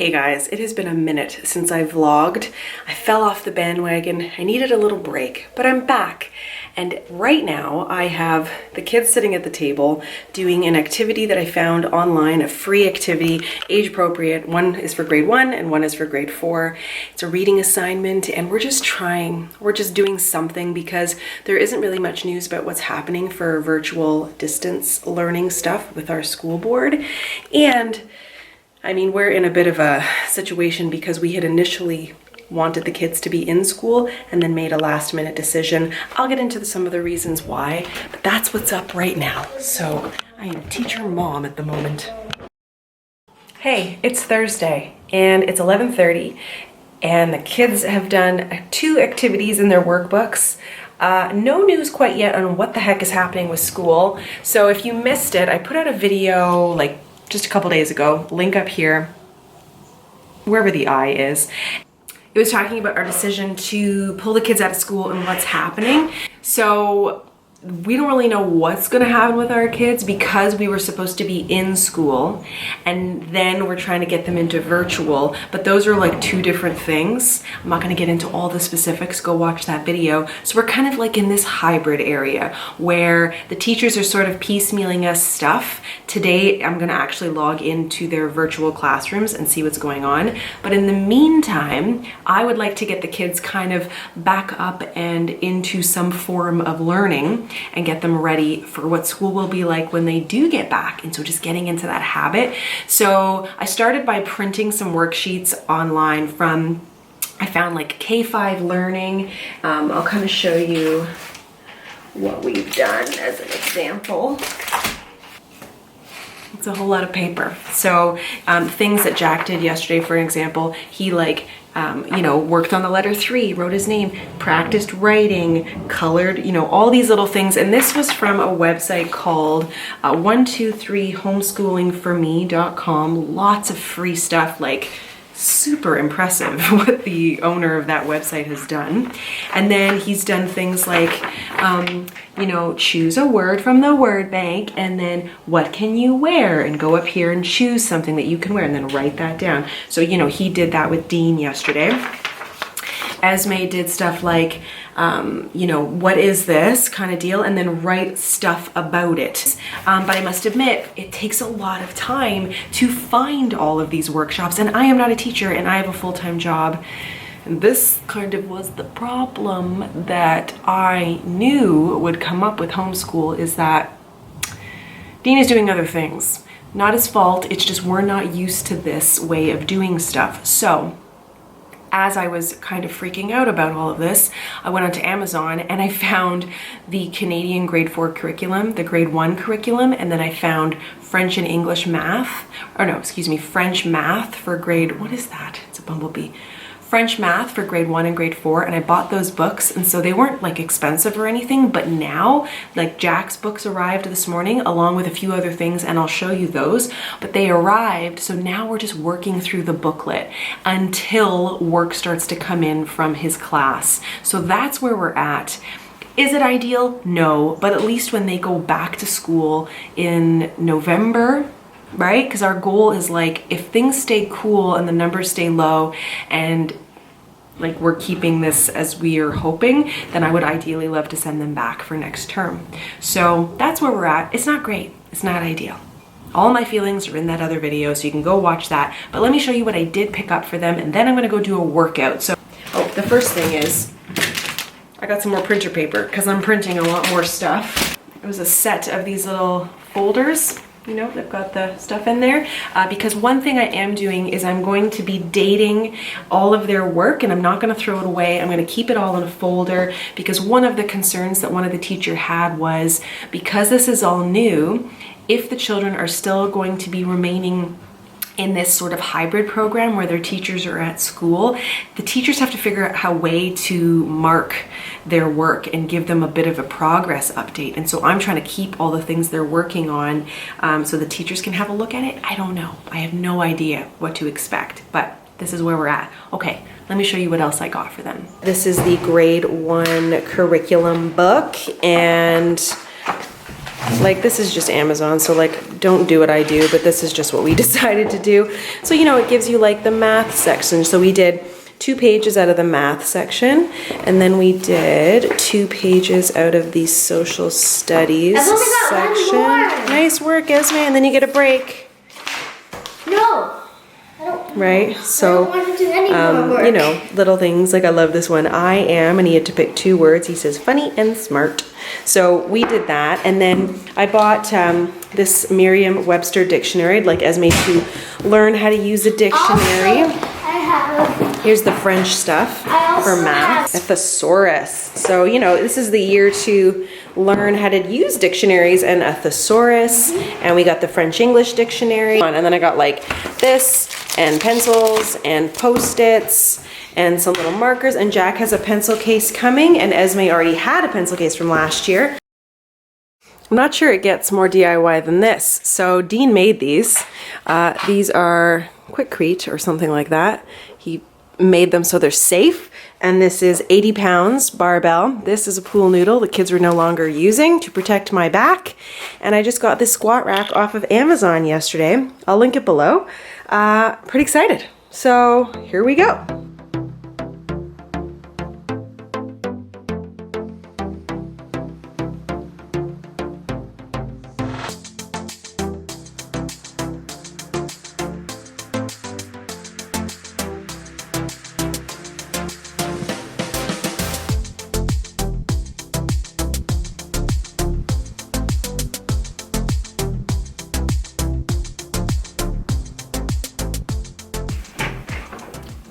Hey guys, it has been a minute since I vlogged. I fell off the bandwagon. I needed a little break, but I'm back. And right now I have the kids sitting at the table doing an activity that I found online, a free activity, age appropriate. One is for grade 1 and one is for grade 4. It's a reading assignment and we're just doing something because there isn't really much news about what's happening for virtual distance learning stuff with our school board. And I mean, we're in a bit of a situation because we had initially wanted the kids to be in school and then made a last minute decision. I'll get into some of the reasons why, but that's what's up right now. So I am teacher mom at the moment. Hey, it's Thursday and it's 11:30 and the kids have done 2 activities in their workbooks. No news quite yet on what the heck is happening with school. So if you missed it, I put out a video just a couple days ago, link up here, wherever the I is. It was talking about our decision to pull the kids out of school and what's happening. So we don't really know what's gonna happen with our kids because we were supposed to be in school and then we're trying to get them into virtual, but those are like 2 different things. I'm not gonna get into all the specifics, go watch that video. So we're kind of like in this hybrid area where the teachers are sort of piecemealing us stuff. Today, I'm gonna actually log into their virtual classrooms and see what's going on. But in the meantime, I would like to get the kids kind of back up and into some form of learning and get them ready for what school will be like when they do get back. And so just getting into that habit. So I started by printing some worksheets online from, I found like K5 Learning. I'll kind of show you what we've done as an example. It's a whole lot of paper. So things that Jack did yesterday, for example, he worked on the letter 3, wrote his name, practiced writing, colored, all these little things. And this was from a website called 123homeschoolingforme.com. Lots of free stuff, like super impressive what the owner of that website has done. And then he's done things like, choose a word from the word bank and then what can you wear, and go up here and choose something that you can wear and then write that down. So, he did that with Dean yesterday. Esme did stuff like, what is this kind of deal, and then write stuff about it. But I must admit, it takes a lot of time to find all of these workshops, and I am not a teacher and I have a full-time job. And this kind of was the problem that I knew would come up with homeschool, is that Dean is doing other things. Not his fault, it's just we're not used to this way of doing stuff. So as I was kind of freaking out about all of this, I went onto Amazon and I found the Canadian grade 4 curriculum, the grade 1 curriculum, and then I found French and English math, French math for grade, what is that? It's a bumblebee. French math for grade 1 and grade 4, and I bought those books, and so they weren't like expensive or anything, but now like Jack's books arrived this morning along with a few other things, and I'll show you those, but they arrived, so now we're just working through the booklet until work starts to come in from his class. So that's where we're at. Is it ideal? No, but at least when they go back to school in November, right? Because our goal is like, if things stay cool and the numbers stay low and like we're keeping this as we are hoping, then I would ideally love to send them back for next term. So that's where we're at. It's not great. It's not ideal. All my feelings are in that other video, so you can go watch that. But let me show you what I did pick up for them, and then I'm gonna go do a workout. So, the first thing is, I got some more printer paper because I'm printing a lot more stuff. It was a set of these little folders. They've got the stuff in there because one thing I am doing is I'm going to be dating all of their work, and I'm not going to throw it away. I'm going to keep it all in a folder because one of the concerns that one of the teachers had was, because this is all new, if the children are still going to be remaining in this sort of hybrid program where their teachers are at school, the teachers have to figure out a way to mark their work and give them a bit of a progress update. And so I'm trying to keep all the things they're working on so the teachers can have a look at it. I don't know. I have no idea what to expect, but this is where we're at. Okay, let me show you what else I got for them. This is the grade 1 curriculum book, and Like, this is just Amazon, so like, don't do what I do, but this is just what we decided to do. So, you know, it gives you like the math section. So we did 2 pages out of the math section, and then we did 2 pages out of the social studies section. Nice work, Esme, and then you get a break. No. I don't, right? So, I don't want to do any more work. you know, little things like I love this one. I am, and he had to pick 2 words. He says funny and smart. So we did that, and then I bought this Merriam-Webster dictionary, like Esme, to learn how to use a dictionary. Also, I have. Here's the French stuff I for also math. have- A thesaurus. So, you know, this is the year to learn how to use dictionaries and a thesaurus. And we got the French-English dictionary. And then I got like this and pencils and Post-its and some little markers. And Jack has a pencil case coming, and Esme already had a pencil case from last year. I'm not sure it gets more DIY than this. So Dean made these. These are Quikrete or something like that. He made them so they're safe, and this is 80 pounds barbell. This is a pool noodle the kids were no longer using to protect my back, and I just got this squat rack off of Amazon yesterday. I'll link it below. Pretty excited. So here we go.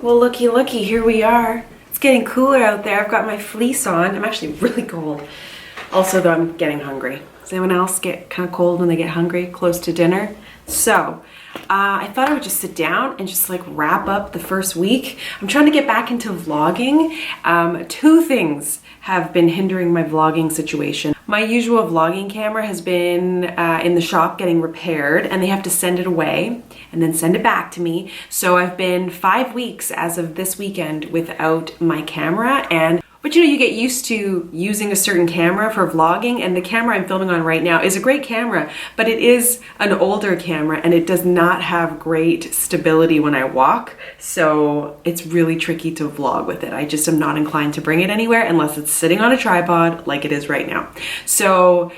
Well, looky, here we are. It's getting cooler out there. I've got my fleece on. I'm actually really cold. Also, though, I'm getting hungry. Does anyone else get kind of cold when they get hungry close to dinner? So, I thought I would just sit down and just like wrap up the first week. I'm trying to get back into vlogging. 2 things have been hindering my vlogging situation. My usual vlogging camera has been in the shop getting repaired, and they have to send it away and then send it back to me. So I've been 5 weeks as of this weekend without my camera, but you know, you get used to using a certain camera for vlogging, and the camera I'm filming on right now is a great camera, but it is an older camera and it does not have great stability when I walk. So it's really tricky to vlog with it. I just am not inclined to bring it anywhere unless it's sitting on a tripod like it is right now. So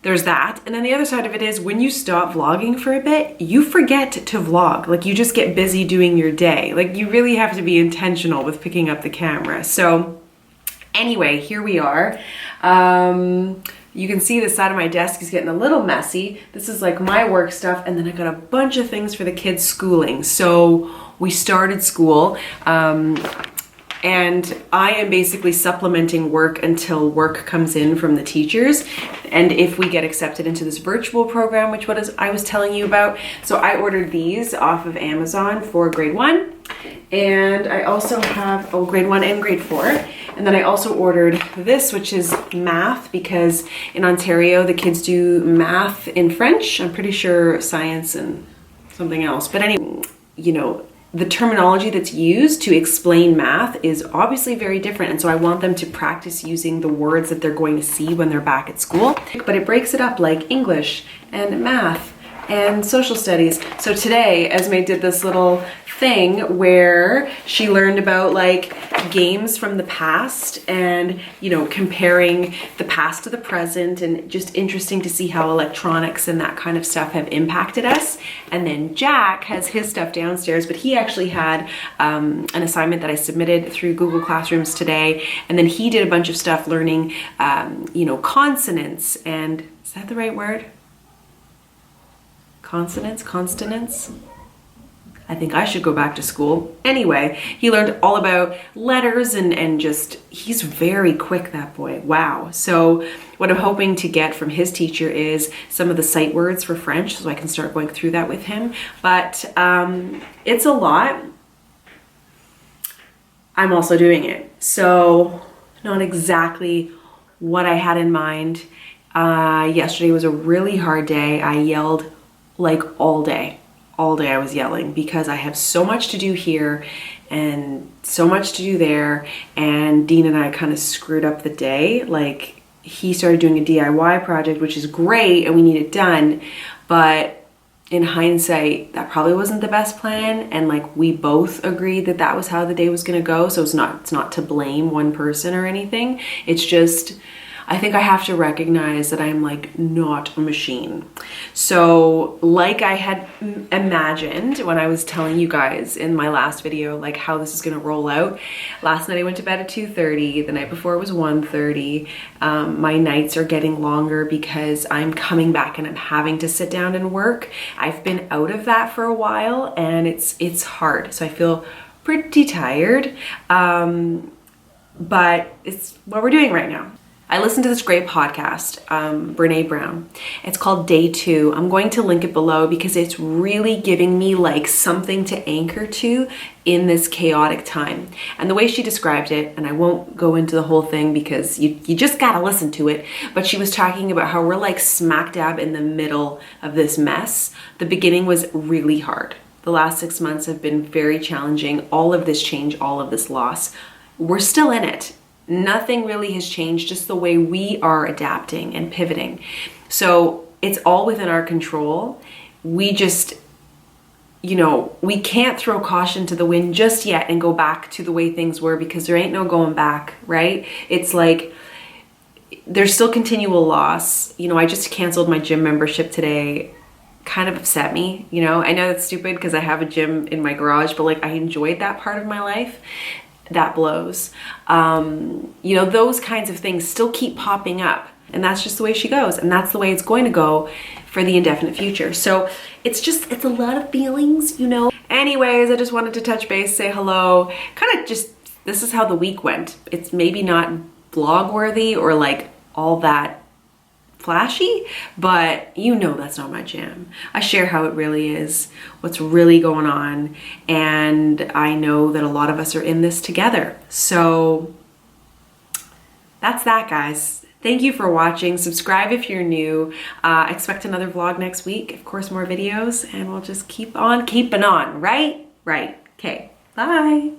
there's that. And then the other side of it is when you stop vlogging for a bit, you forget to vlog. Like, you just get busy doing your day. Like, you really have to be intentional with picking up the camera. So anyway, here we are. You can see the side of my desk is getting a little messy. This is like my work stuff, and then I got a bunch of things for the kids' schooling. So we started school, and I am basically supplementing work until work comes in from the teachers, and if we get accepted into this virtual program, which I was telling you about. So I ordered these off of Amazon for grade 1, and I also have grade 1 and grade 4. And then I also ordered this, which is math, because in Ontario the kids do math in French. I'm pretty sure science and something else. But anyway, you know, the terminology that's used to explain math is obviously very different, and so I want them to practice using the words that they're going to see when they're back at school. But it breaks it up like English and math and social studies. So today Esme did this little thing where she learned about like games from the past, and you know, comparing the past to the present, and just interesting to see how electronics and that kind of stuff have impacted us. And then Jack has his stuff downstairs, but he actually had an assignment that I submitted through Google Classrooms today, and then he did a bunch of stuff learning you know, consonants, and is that the right word? Consonants? I think I should go back to school. Anyway, he learned all about letters and just, he's very quick, that boy. Wow. So what I'm hoping to get from his teacher is some of the sight words for French, so I can start going through that with him. But it's a lot. I'm also doing it. So not exactly what I had in mind. Yesterday was a really hard day. I yelled like all day I was yelling, because I have so much to do here and so much to do there, and Dean and I kind of screwed up the day. Like, he started doing a DIY project, which is great and we need it done. But in hindsight, that probably wasn't the best plan. And like we both agreed that that was how the day was going to go. So it's not to blame one person or anything. It's just, I think I have to recognize that I'm like not a machine. So like I had imagined when I was telling you guys in my last video, like how this is gonna roll out. Last night I went to bed at 2:30. The night before it was 1:30. My nights are getting longer because I'm coming back and I'm having to sit down and work. I've been out of that for a while and it's hard. So I feel pretty tired, but it's what we're doing right now. I listened to this great podcast, Brene Brown. It's called Day 2. I'm going to link it below because it's really giving me like something to anchor to in this chaotic time. And the way she described it, and I won't go into the whole thing because you just gotta listen to it, but she was talking about how we're like smack dab in the middle of this mess. The beginning was really hard. The last 6 months have been very challenging. All of this change, all of this loss. We're still in it. Nothing really has changed, just the way we are adapting and pivoting. So it's all within our control. We just, we can't throw caution to the wind just yet and go back to the way things were because there ain't no going back, right? It's like there's still continual loss. I just canceled my gym membership today. Kind of upset me, I know that's stupid because I have a gym in my garage, but like I enjoyed that part of my life. That blows. Those kinds of things still keep popping up, and that's just the way she goes, and that's the way it's going to go for the indefinite future. So it's a lot of feelings, Anyways, I just wanted to touch base, say hello, kind of just, this is how the week went. It's maybe not vlog worthy or like all that flashy, but that's not my jam. I share how it really is, what's really going on, and I know that a lot of us are in this together. So that's that, guys. Thank you for watching. Subscribe if you're new. Expect another vlog next week. Of course, more videos, and we'll just keep on keeping on, right? Right. Okay. Bye.